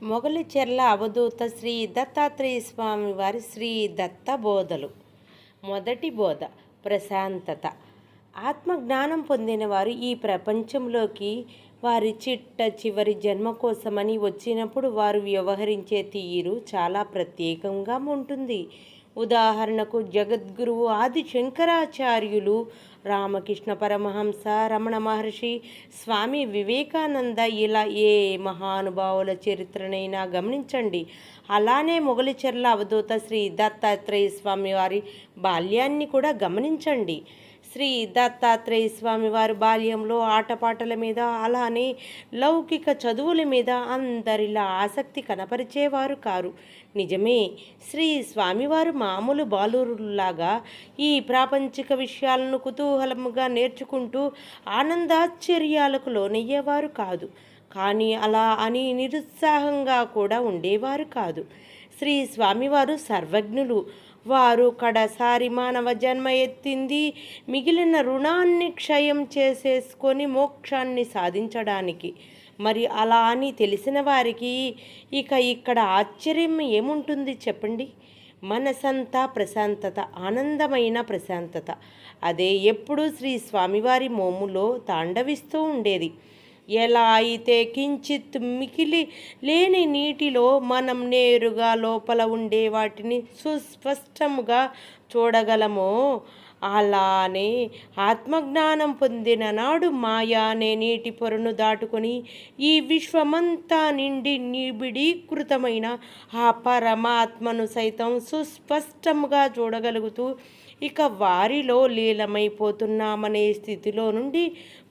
మొగలిచెర్ల అవధూత శ్రీ దత్తాత్రేయ స్వామి వారి శ్రీ దత్త బోధలు. మొదటి బోధ ప్రశాంతత. ఆత్మజ్ఞానం పొందిన వారు ఈ ప్రపంచంలోకి వారి చివరి జన్మ కోసమని వచ్చినప్పుడు వారు వ్యవహరించే తీరు చాలా ప్రత్యేకంగా ఉంటుంది. ఉదాహరణకు జగద్గురువు ఆది శంకరాచార్యులు, రామకృష్ణ పరమహంస, రమణ మహర్షి, స్వామి వివేకానంద, ఇలా ఏ మహానుభావుల చరిత్రనైనా గమనించండి. అలానే మొగలిచెర్ల అవధూత శ్రీ దత్తాత్రేయ స్వామి వారి బాల్యాన్ని కూడా గమనించండి. శ్రీ దత్తాత్రేయ స్వామి వారి బాల్యంలో ఆటపాటల మీద, అలానే లౌకిక చదువుల మీద అందరిలా ఆసక్తి కనపరిచేవారు కారు. నిజమే, శ్రీ స్వామివారు మామూలు బాలురులాగా ఈ ప్రాపంచిక విషయాలను కుతూహలముగా నేర్చుకుంటూ ఆనందాశ్చర్యాలకు లోనయ్యేవారు కాదు. కానీ అలా అని నిరుత్సాహంగా కూడా ఉండేవారు కాదు. శ్రీ స్వామివారు సర్వజ్ఞులు. వారు కడసారి మానవ జన్మ ఎత్తింది మిగిలిన రుణాన్ని క్షయం చేసేసుకొని మోక్షాన్ని సాధించడానికి. మరి అలా అని తెలిసిన వారికి ఇక్కడ ఆశ్చర్యం ఏముంటుంది చెప్పండి? మనసంతా ప్రశాంతత, ఆనందమైన ప్రశాంతత. అదే ఎప్పుడూ శ్రీ స్వామివారి మోములో తాండవిస్తూ ఉండేది. ఎలా అయితే కించిత్ మికిలి లేని నీటిలో మనం నేరుగా లోపల ఉండే వాటిని సుస్పష్టముగా చూడగలమో, అలానే ఆత్మజ్ఞానం పొందిన నాడు మాయా అనే నీటి పొరను దాటుకొని ఈ విశ్వమంతా నిండి నిబిడీకృతమైన ఆ పరమాత్మను సైతం సుస్పష్టంగా చూడగలుగుతూ వారిలో లీలమైపోతున్నామనే స్థితిలో నుండి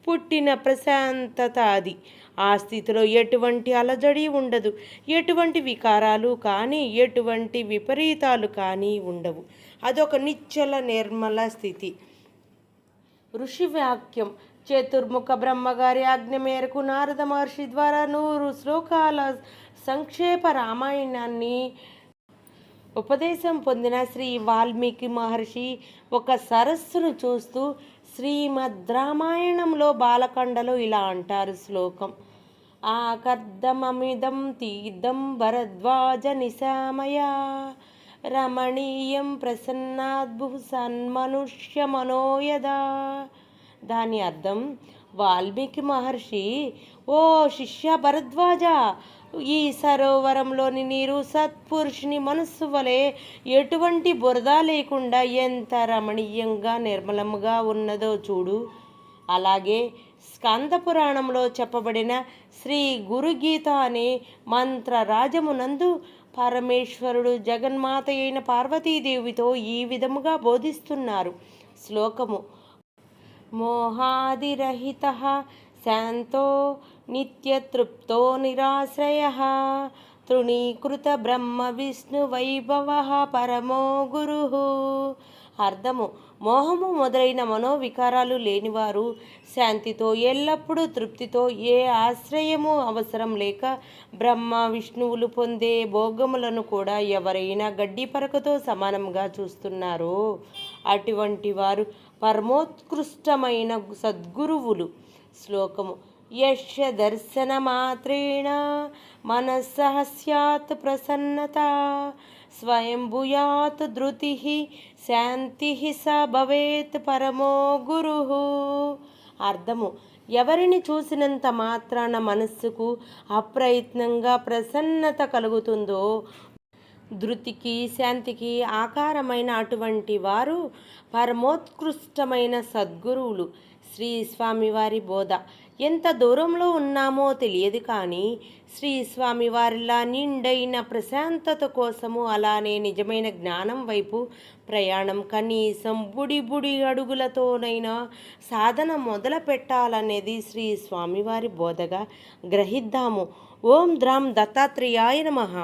పుట్టిన ప్రశాంతత అది. ఆ స్థితిలో ఎటువంటి అలజడి ఉండదు, ఎటువంటి వికారాలు కానీ, ఎటువంటి విపరీతాలు కానీ ఉండవు. అదొక నిశ్చల నిర్మల స్థితి. ఋషి వాక్యం. చతుర్ముఖ బ్రహ్మగారి ఆజ్ఞ మేరకు నారద మహర్షి ద్వారా 100 శ్లోకాల సంక్షేప రామాయణాన్ని ఉపదేశం పొందిన శ్రీ వాల్మీకి మహర్షి ఒక సరస్సును చూస్తూ శ్రీమద్ రామాయణంలో బాలకండలో ఇలా అంటారు శ్లోకం: ఆకర్దమమిదం తీర్థం భరద్వాజ నిశామయా రమణీయం ప్రసన్నాద్భు సన్మనుష్య మనోయదా. దాని అర్థం, వాల్మీకి మహర్షి: ఓ శిష్య భరద్వాజ, ఈ సరోవరంలోని నీరు సత్పురుషుని మనస్సు వలె ఎటువంటి బురద లేకుండా ఎంత రమణీయంగా నిర్మలంగా ఉన్నదో చూడు. అలాగే స్కంద పురాణంలో చెప్పబడిన శ్రీ గురుగీత అనే మంత్రరాజమునందు పరమేశ్వరుడు జగన్మాత అయిన పార్వతీదేవితో ఈ విధముగా బోధిస్తున్నారు. శ్లోకము: మోహాదిరహితః శాంతో నిత్యతృప్తో నిరాశ్రయః తృణీకృత బ్రహ్మ విష్ణు వైభవః పరమో గురుః. అర్థము: మోహము మొదలైన మనోవికారాలు లేనివారు, శాంతితో ఎల్లప్పుడూ తృప్తితో, ఏ ఆశ్రయము అవసరం లేక బ్రహ్మ విష్ణువులు పొందే భోగములను కూడా ఎవరైనా గడ్డి పరకతో సమానంగా చూస్తున్నారో అటువంటి వారు పరమోత్కృష్టమైన సద్గురువులు. శ్లోకము: యస్య దర్శన మాత్రేణ మనస్సః స్యాత్ ప్రసన్నత స్వయం భూయాత్ ధృతిః శాంతిః స భవేత్ పరమో గురుః. అర్థము: ఎవరిని చూసినంత మాత్రాన మనస్సుకు అప్రయత్నంగా ప్రసన్నత కలుగుతుందో, ధృతికి శాంతికి ఆకారమైన అటువంటి వారు పరమోత్కృష్టమైన సద్గురువులు. శ్రీ స్వామివారి బోధ. ఎంత దూరంలో ఉన్నామో తెలియదు కానీ శ్రీ స్వామివారిలా నిండైన ప్రశాంతత కోసము, అలానే నిజమైన జ్ఞానం వైపు ప్రయాణం కనీసం బుడి అడుగులతోనైనా సాధన మొదలు పెట్టాలనేది శ్రీ స్వామివారి బోధగా గ్రహిద్దాము. ఓం ద్రాం దత్తాత్రేయాయ నమః.